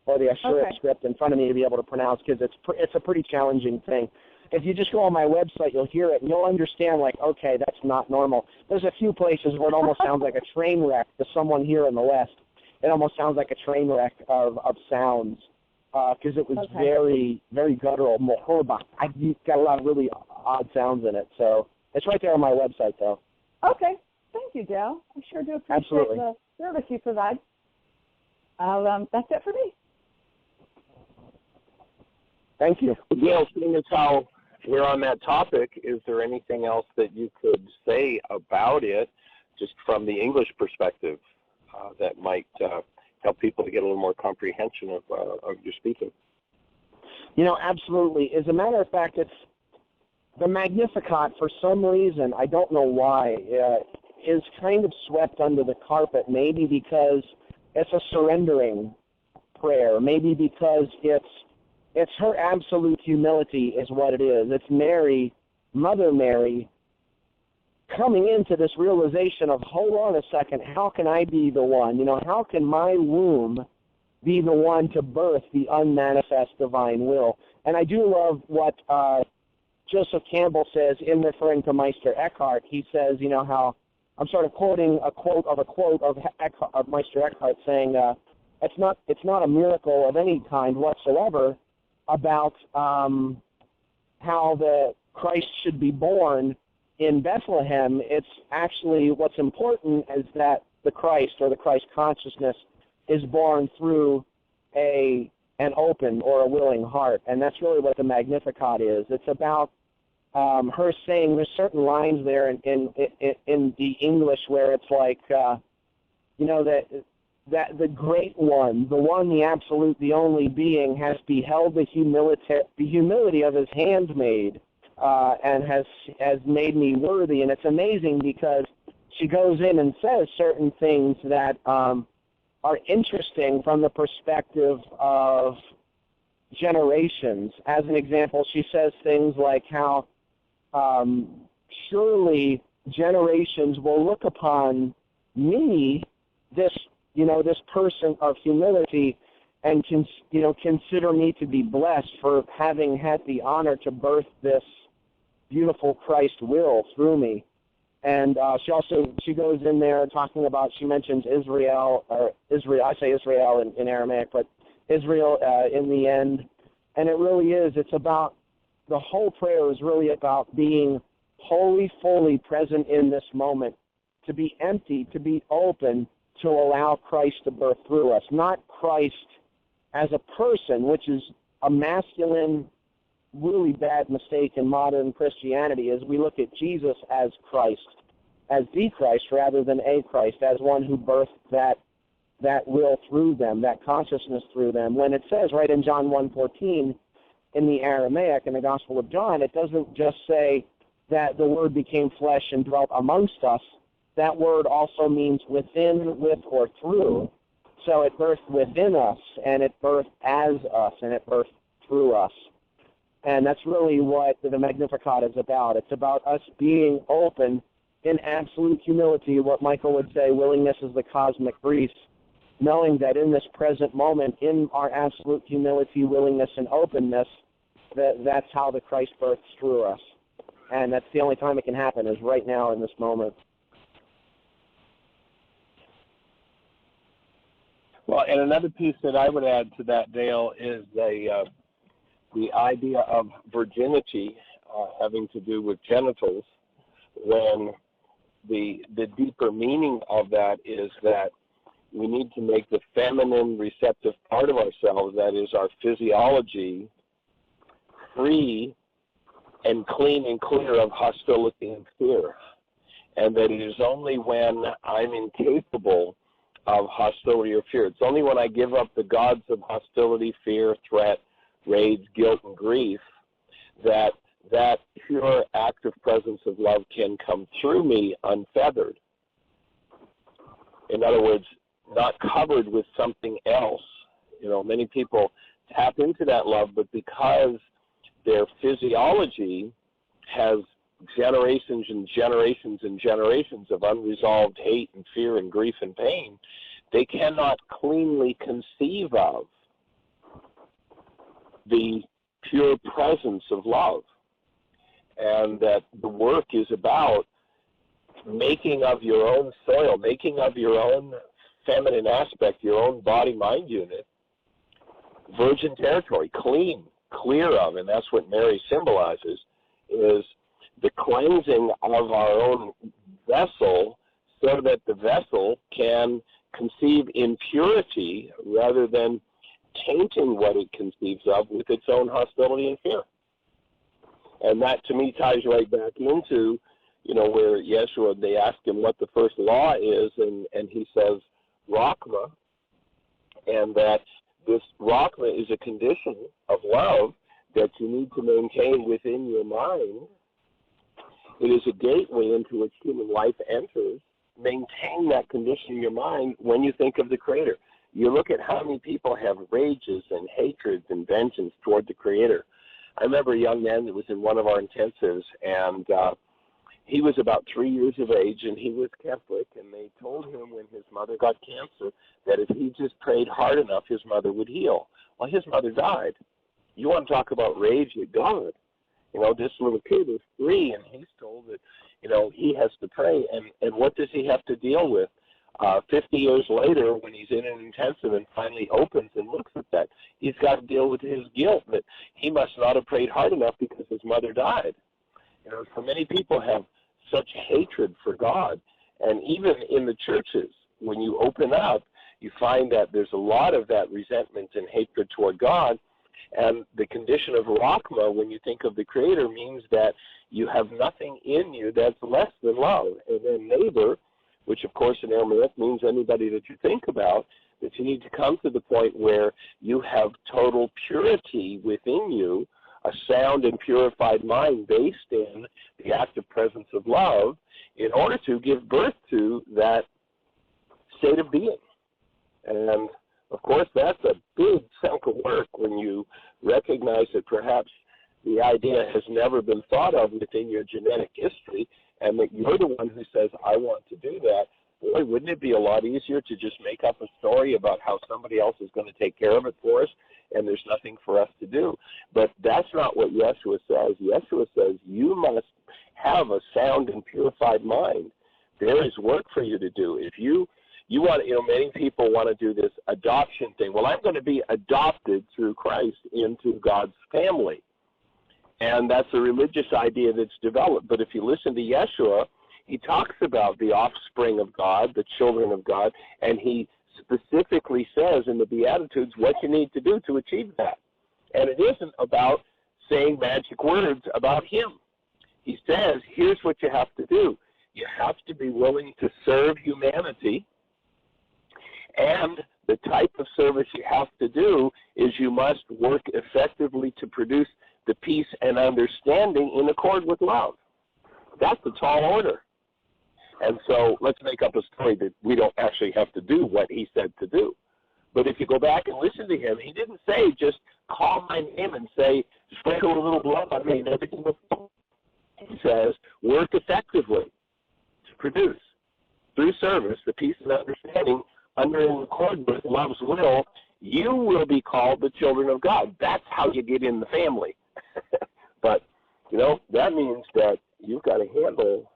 or the Yeshua script in front of me to be able to pronounce, because it's a pretty challenging thing. If you just go on my website, you'll hear it, and you'll understand, like, okay, that's not normal. There's a few places where it almost sounds like a train wreck to someone here in the West. It almost sounds like a train wreck of sounds, because it was very, very guttural. Mohorba. You've got a lot of really odd sounds in it. So it's right there on my website, though.
Okay. Thank you, Dale. I sure do appreciate the service you provide. That's it for me.
Thank you.
Dale, seeing as how we're on that topic, is there anything else that you could say about it, just from the English perspective, that might help people to get a little more comprehension of your speaking?
Absolutely. As a matter of fact, it's the Magnificat, for some reason, I don't know why, is kind of swept under the carpet, maybe because it's a surrendering prayer, maybe because it's her absolute humility is what it is. It's Mary, Mother Mary, coming into this realization of, hold on a second, how can I be the one? How can my womb be the one to birth the unmanifest divine will? And I do love what Joseph Campbell says in referring to Meister Eckhart. He says, how I'm sort of quoting a quote of Meister Eckhart saying, it's not a miracle of any kind whatsoever about how the Christ should be born in Bethlehem. It's actually, what's important is that the Christ, or the Christ consciousness, is born through an open or a willing heart. And that's really what the Magnificat is. It's about her saying, there's certain lines there in the English where it's like, that the great one, the absolute, the only being, has beheld the humility of his handmaid, and has made me worthy. And it's amazing because she goes in and says certain things that are interesting from the perspective of generations. As an example, she says things like how surely generations will look upon me, this person of humility, and consider me to be blessed for having had the honor to birth this beautiful Christ will through me. And she goes in there talking about, she mentions Israel, I say Israel in Aramaic, but Israel in the end. And it really is, the whole prayer is really about being wholly, fully present in this moment, to be empty, to be open, to allow Christ to birth through us. Not Christ as a person, which is a masculine, really bad mistake in modern Christianity, as we look at Jesus as Christ, as the Christ rather than a Christ, as one who birthed that will through them, that consciousness through them. When it says right in John 1:14 in the Aramaic, in the Gospel of John, it doesn't just say that the Word became flesh and dwelt amongst us. That word also means within, with, or through. So it birthed within us, and it birthed as us, and it birthed through us. And that's really what the Magnificat is about. It's about us being open in absolute humility, what Michael would say, willingness is the cosmic grease, knowing that in this present moment, in our absolute humility, willingness, and openness, that's how the Christ births through us. And that's the only time it can happen, is right now in this moment.
Well, and another piece that I would add to that, Dale, is the idea of virginity having to do with genitals, when the deeper meaning of that is that we need to make the feminine receptive part of ourselves, that is our physiology, free and clean and clear of hostility and fear. And that it is only when I'm incapable of hostility or fear, it's only when I give up the gods of hostility, fear, threat, rage, guilt, and grief, that pure active presence of love can come through me unfeathered. In other words, not covered with something else. You know, many people tap into that love, but because their physiology has generations and generations and generations of unresolved hate and fear and grief and pain, they cannot cleanly conceive of the pure presence of love. And that the work is about making of your own soil, making of your own feminine aspect, your own body-mind unit, virgin territory, clean, clear of, and that's what Mary symbolizes, is the cleansing of our own vessel so that the vessel can conceive in purity rather than tainting what it conceives of with its own hostility and fear. And that, to me, ties right back into, you know, where Yeshua, they ask him what the first law is, and he says, Rachma, and that this Rachma is a condition of love that you need to maintain within your mind. It is a gateway into which human life enters. Maintain that condition in your mind when you think of the Creator. You look at how many people have rages and hatreds and vengeance toward the Creator. I remember a young man that was in one of our intensives, and he was about 3 years of age, and he was Catholic, and they told him when his mother got cancer that if he just prayed hard enough, his mother would heal. Well, his mother died. You want to talk about rage at God. You know, this little kid is 3, and he's told that, you know, he has to pray, and what does he have to deal with? 50 years later, when he's in an intensive and finally opens and looks at that, he's got to deal with his guilt that he must not have prayed hard enough because his mother died. You know, so many people have such hatred for God, and even in the churches, when you open up, you find that there's a lot of that resentment and hatred toward God, and the condition of Rachma, when you think of the Creator, means that you have nothing in you that's less than love. And then neighbor, which of course in Aramaic means anybody that you think about, that you need to come to the point where you have total purity within you, a sound and purified mind based in the active presence of love, in order to give birth to that state of being. And of course, that's a big chunk of work when you recognize that perhaps the idea has never been thought of within your genetic history, and that you're the one who says, I want to do that. Boy, wouldn't it be a lot easier to just make up a story about how somebody else is going to take care of it for us, and there's nothing for us to do? But that's not what Yeshua says. Yeshua says you must have a sound and purified mind. There is work for you to do. If you want, you know, many people want to do this adoption thing. Well, I'm going to be adopted through Christ into God's family. And that's a religious idea that's developed. But if you listen to Yeshua, he talks about the offspring of God, the children of God, and he specifically says in the Beatitudes what you need to do to achieve that. And it isn't about saying magic words about him. He says, here's what you have to do. You have to be willing to serve humanity, and the type of service you have to do is you must work effectively to produce the peace and understanding in accord with love. That's a tall order. And so let's make up a story that we don't actually have to do what he said to do. But if you go back and listen to him, he didn't say just call my name and say, sprinkle a little blood on me and everything will fall. He says, work effectively to produce, through service, the peace and understanding under and accord with love's will. You will be called the children of God. That's how you get in the family. But, you know, that means that you've got to handle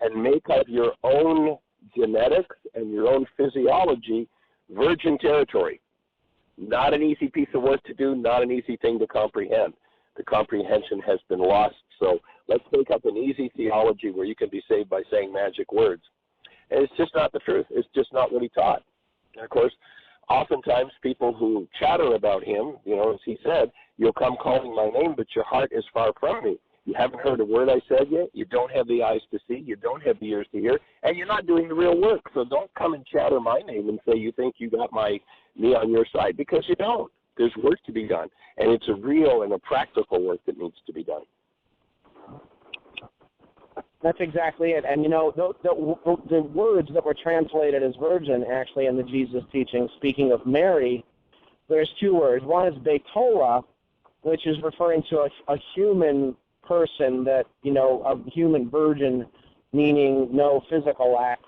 and make of your own genetics and your own physiology virgin territory. Not an easy piece of work to do, not an easy thing to comprehend. The comprehension has been lost. So let's make up an easy theology where you can be saved by saying magic words. And it's just not the truth. It's just not what he taught. And of course, oftentimes people who chatter about him, you know, as he said, you'll come calling my name, but your heart is far from me. You haven't heard a word I said yet. You don't have the eyes to see. You don't have the ears to hear. And you're not doing the real work. So don't come and chatter my name and say you think you got me on your side, because you don't. There's work to be done. And it's a real and a practical work that needs to be done.
That's exactly it. And, the words that were translated as virgin, actually, in the Jesus teaching, speaking of Mary, there's two words. One is Betola, which is referring to a human person that, a human virgin, meaning no physical act.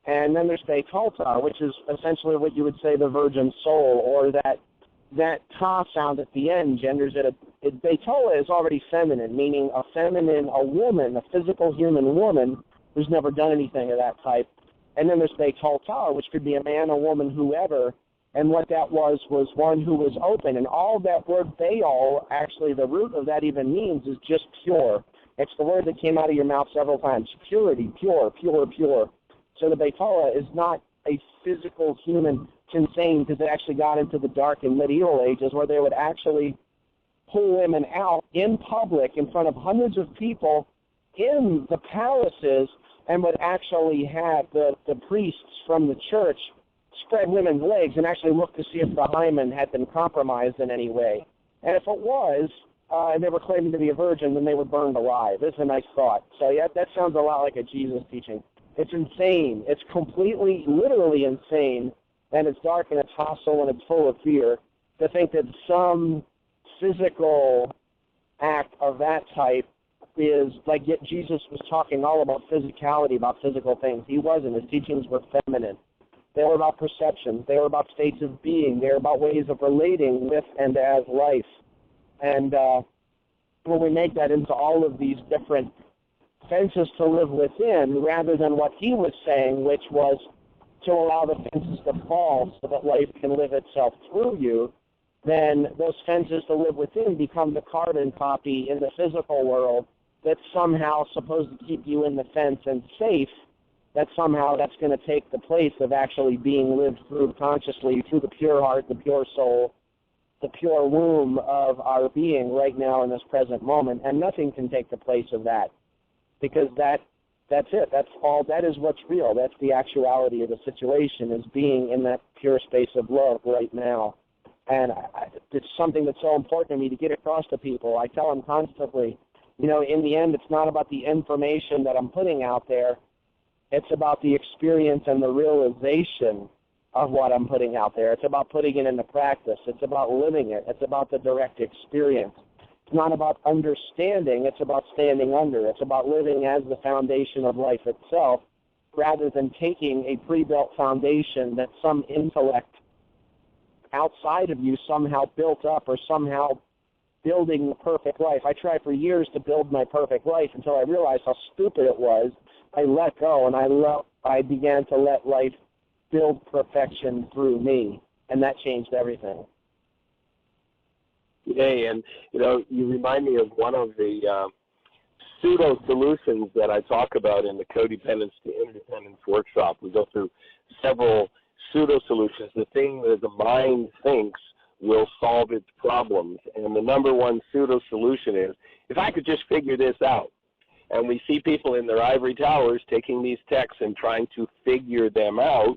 And then there's Betolta, which is essentially what you would say the virgin soul, or that ta sound at the end genders it. Betola is already feminine, meaning a woman, a physical human woman who's never done anything of that type. And then there's Betolta, which could be a man, a woman, whoever. And what that was one who was open. And all that word Baal, actually the root of that even means is just pure. It's the word that came out of your mouth several times. Purity, pure, pure, pure. So the Betola is not a physical human insane, because it actually got into the dark and medieval ages where they would actually pull women out in public in front of hundreds of people in the palaces, and would actually have the priests from the church spread women's legs and actually look to see if the hymen had been compromised in any way. And if it was, and they were claiming to be a virgin, then they were burned alive. It's a nice thought. So yeah, that sounds a lot like a Jesus teaching. It's insane. It's completely, literally insane, and it's dark and it's hostile and it's full of fear to think that some physical act of that type is like, yet Jesus was talking all about physicality, about physical things. He wasn't. His teachings were feminine. They were about perceptions. They were about states of being. They were about ways of relating with and as life. And when we make that into all of these different fences to live within, rather than what he was saying, which was to allow the fences to fall so that life can live itself through you, then those fences to live within become the carbon copy in the physical world that's somehow supposed to keep you in the fence and safe, that somehow that's going to take the place of actually being lived through consciously through the pure heart, the pure soul, the pure womb of our being right now in this present moment. And nothing can take the place of that, because that's it. That's all. That is what's real. That's the actuality of the situation, is being in that pure space of love right now. And it's something that's so important to me to get across to people. I tell them constantly, in the end, it's not about the information that I'm putting out there. It's about the experience and the realization of what I'm putting out there. It's about putting it into practice. It's about living it. It's about the direct experience. It's not about understanding. It's about standing under. It's about living as the foundation of life itself, rather than taking a pre-built foundation that some intellect outside of you somehow built up, or somehow building the perfect life. I tried for years to build my perfect life until I realized how stupid it was. I let go, and I began to let life build perfection through me, and that changed everything.
Yeah, and you remind me of one of the pseudo solutions that I talk about in the Codependence to Interdependence workshop. We go through several pseudo solutions. The thing that the mind thinks will solve its problems, and the number one pseudo solution is, if I could just figure this out. And we see people in their ivory towers taking these texts and trying to figure them out,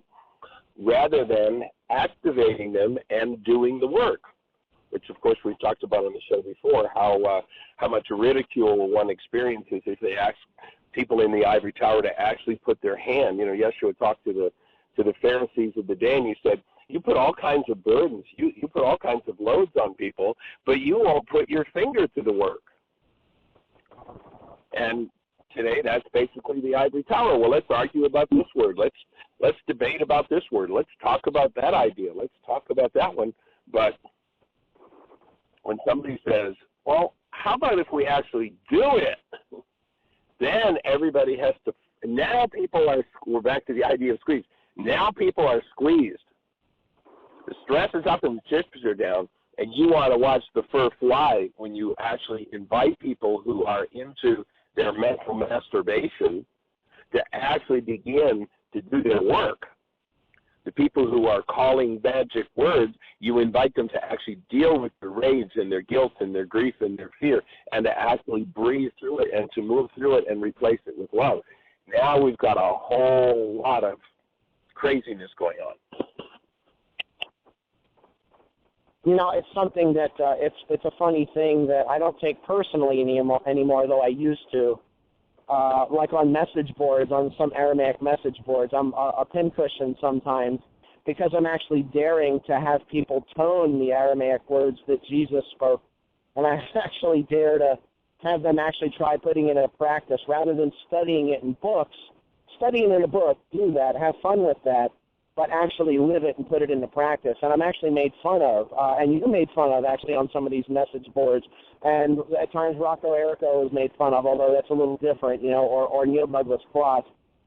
rather than activating them and doing the work, which, of course, we've talked about on the show before, how much ridicule one experiences if they ask people in the ivory tower to actually put their hand. Yeshua talked to the Pharisees of the day, and he said, you put all kinds of burdens, you put all kinds of loads on people, but you won't put your finger to the work. And today, that's basically the ivory tower. Well, let's argue about this word. Let's debate about this word. Let's talk about that idea. Let's talk about that one. But when somebody says, well, how about if we actually do it? Then everybody has to, now people are, we're back to the idea of squeeze. Now people are squeezed. The stress is up and the chips are down, and you want to watch the fur fly when you actually invite people who are into their mental masturbation to actually begin to do their work. The people who are calling magic words, you invite them to actually deal with their rage and their guilt and their grief and their fear, and to actually breathe through it and to move through it and replace it with love. Now we've got a whole lot of craziness going on.
It's something that it's a funny thing that I don't take personally anymore, though I used to. like on message boards, on some Aramaic message boards. I'm a pincushion sometimes because I'm actually daring to have people tone the Aramaic words that Jesus spoke. And I actually dare to have them actually try putting it into practice rather than studying it in books. Studying in a book, do that, have fun with that, but actually live it and put it into practice. And I'm actually made fun of, and you're made fun of actually on some of these message boards. And at times Rocco Errico is made fun of, although that's a little different, or Neil Douglas Kloss.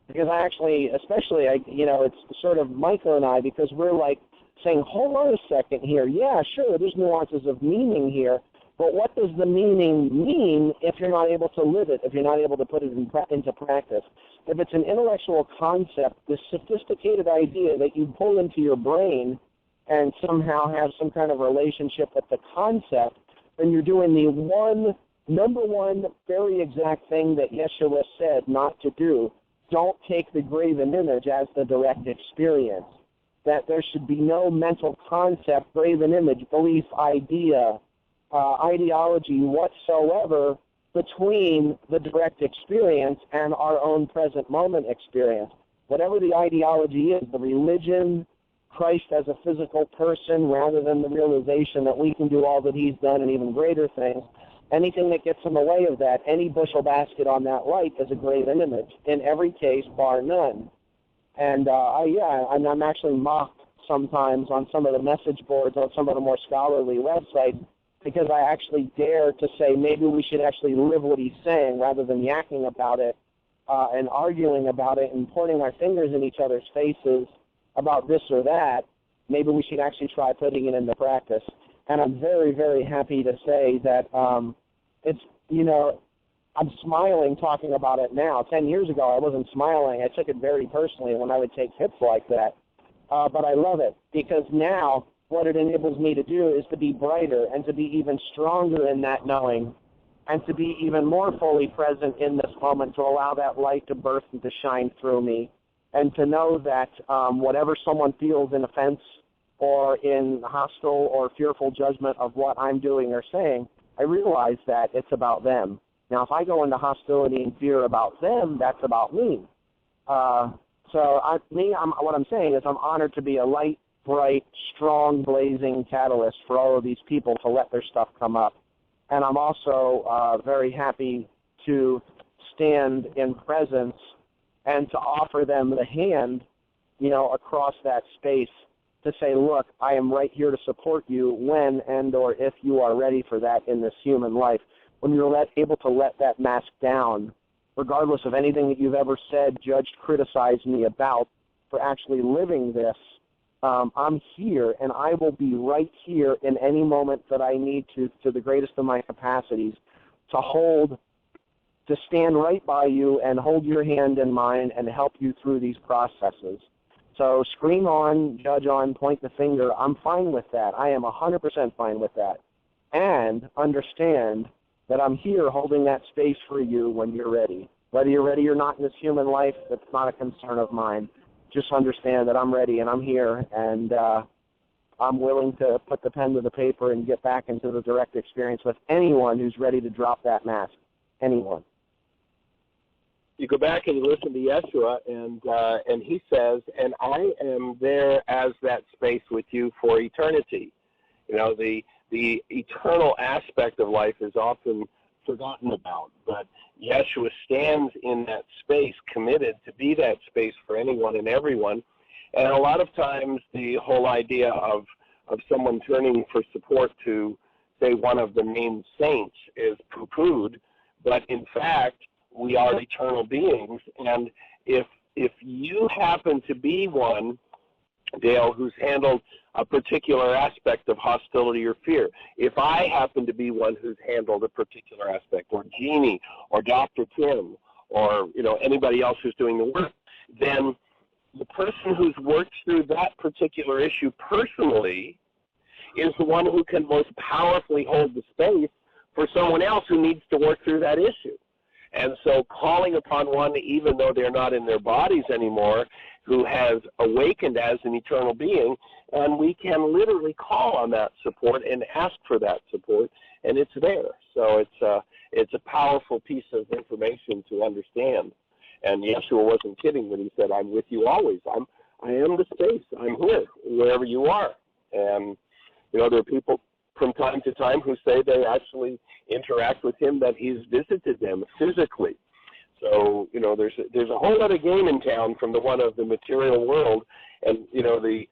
Because I actually, especially, it's sort of Michael and I, because we're like saying, hold on a second here. Yeah, sure, there's nuances of meaning here, but what does the meaning mean if you're not able to live it, if you're not able to put it into practice? If it's an intellectual concept, this sophisticated idea that you pull into your brain and somehow have some kind of relationship with the concept, then you're doing the number one very exact thing that Yeshua said not to do. Don't take the graven image as the direct experience. That there should be no mental concept, graven image, belief, idea, ideology whatsoever between the direct experience and our own present moment experience. Whatever the ideology is, the religion, Christ as a physical person rather than the realization that we can do all that he's done and even greater things, anything that gets in the way of that, any bushel basket on that light is a graven image, in every case, bar none. And I'm actually mocked sometimes on some of the message boards, on some of the more scholarly websites, because I actually dare to say maybe we should actually live what he's saying rather than yakking about it and arguing about it and pointing our fingers in each other's faces about this or that. Maybe we should actually try putting it into practice. And I'm very, very happy to say that I'm smiling talking about it now. 10 years ago, I wasn't smiling. I took it very personally when I would take hits like that. But I love it because now what it enables me to do is to be brighter and to be even stronger in that knowing and to be even more fully present in this moment to allow that light to burst and to shine through me and to know that whatever someone feels in offense or in hostile or fearful judgment of what I'm doing or saying, I realize that it's about them. Now, if I go into hostility and fear about them, that's about me. What I'm saying is I'm honored to be a light, bright, strong, blazing catalyst for all of these people to let their stuff come up. And I'm also very happy to stand in presence and to offer them the hand, across that space to say, look, I am right here to support you when and or if you are ready for that in this human life. When you're able to let that mask down, regardless of anything that you've ever said, judged, criticized me about for actually living this, I'm here, and I will be right here in any moment that I need to the greatest of my capacities, to stand right by you and hold your hand in mine and help you through these processes. So scream on, judge on, point the finger. I'm fine with that. I am 100% fine with that. And understand that I'm here holding that space for you when you're ready. Whether you're ready or not in this human life, that's not a concern of mine. Just understand that I'm ready and I'm here, and I'm willing to put the pen to the paper and get back into the direct experience with anyone who's ready to drop that mask. Anyone.
You go back and you listen to Yeshua, and he says, and I am there as that space with you for eternity. The eternal aspect of life is often forgotten about, but Yeshua stands in that space, committed to be that space for anyone and everyone. And a lot of times the whole idea of someone turning for support to, say, one of the main saints is poo-pooed, but in fact, we are eternal beings. And if you happen to be one, Dale, who's handled a particular aspect of hostility or fear, if I happen to be one who's handled a particular aspect, or Jeanie, or Dr. Tim, or anybody else who's doing the work, then the person who's worked through that particular issue personally is the one who can most powerfully hold the space for someone else who needs to work through that issue. And so calling upon one, even though they're not in their bodies anymore, who has awakened as an eternal being, and we can literally call on that support and ask for that support, and it's there. So it's a powerful piece of information to understand. And Yeshua wasn't kidding when he said, I'm with you always. I am the space. I'm here, wherever you are. And, you know, there are people from time to time who say they actually interact with him, that he's visited them physically. So, you know, there's a whole other game in town from the one of the material world. And, you know, the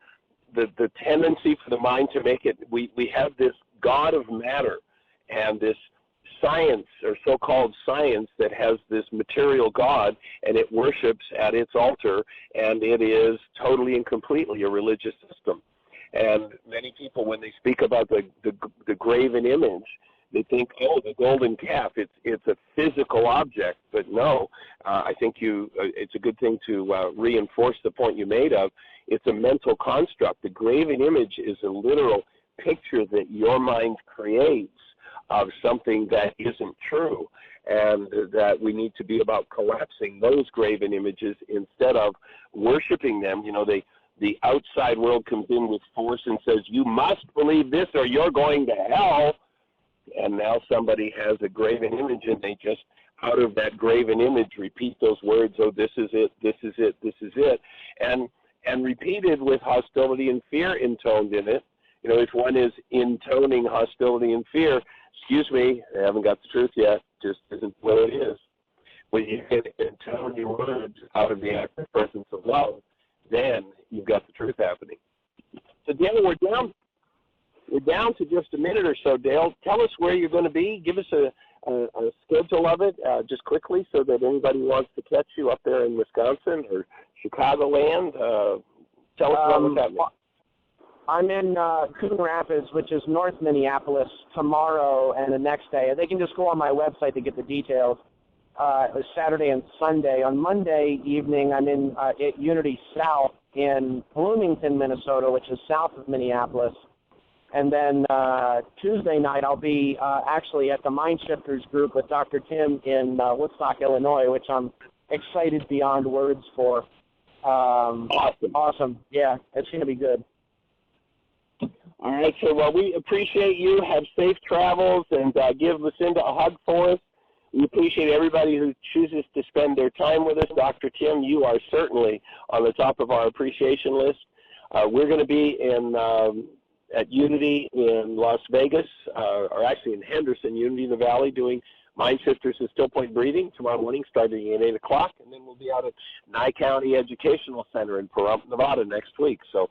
tendency for the mind to make it, we have this God of matter and this science, or so-called science, that has this material God, and it worships at its altar, and it is totally and completely a religious system. And many people, when they speak about the graven image, they think, oh, the golden calf, it's a physical object. But no, I think it's a good thing to reinforce the point you made of, it's a mental construct. The graven image is a literal picture that your mind creates of something that isn't true, and that we need to be about collapsing those graven images instead of worshiping them. You know, the outside world comes in with force and says, you must believe this or you're going to hell. And now somebody has a graven image, and they just, out of that graven image, repeat those words, oh, this is it, this is it, this is it, and repeated with hostility and fear intoned in it. You know, if one is intoning hostility and fear, excuse me, I haven't got the truth yet, just isn't the way it is. When you can intone your words out of the active presence of love, then you've got the truth happening. So, Dale, we're down to just a minute or so. Dale, tell us where you're going to be. Give us a schedule of it just quickly, so that anybody who wants to catch you up there in Wisconsin or Chicagoland, tell us what's happening.
I'm in Coon Rapids, which is North Minneapolis, tomorrow and the next day. They can just go on my website to get the details. It's Saturday and Sunday. On Monday evening, I'm in at Unity South in Bloomington, Minnesota, which is south of Minneapolis. And then Tuesday night, I'll be actually at the MindShifters group with Dr. Tim in Woodstock, Illinois, which I'm excited beyond words for. Awesome. Yeah, it's going to be good.
All right, so well, we appreciate you. Have safe travels, and give Lucinda a hug for us. We appreciate everybody who chooses to spend their time with us. Dr. Tim, you are certainly on the top of our appreciation list. We're going to be at Unity in Las Vegas, or actually in Henderson, Unity in the Valley, doing MindShifters and Still Point Breathing tomorrow morning starting at 8 o'clock, and then we'll be out at Nye County Educational Center in Pahrump, Nevada next week. So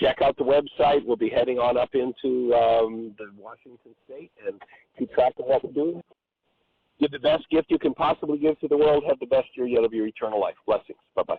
check out the website. We'll be heading on up into the Washington State and keep track of what we're doing. Give the best gift you can possibly give to the world. Have the best year yet of your eternal life. Blessings. Bye-bye.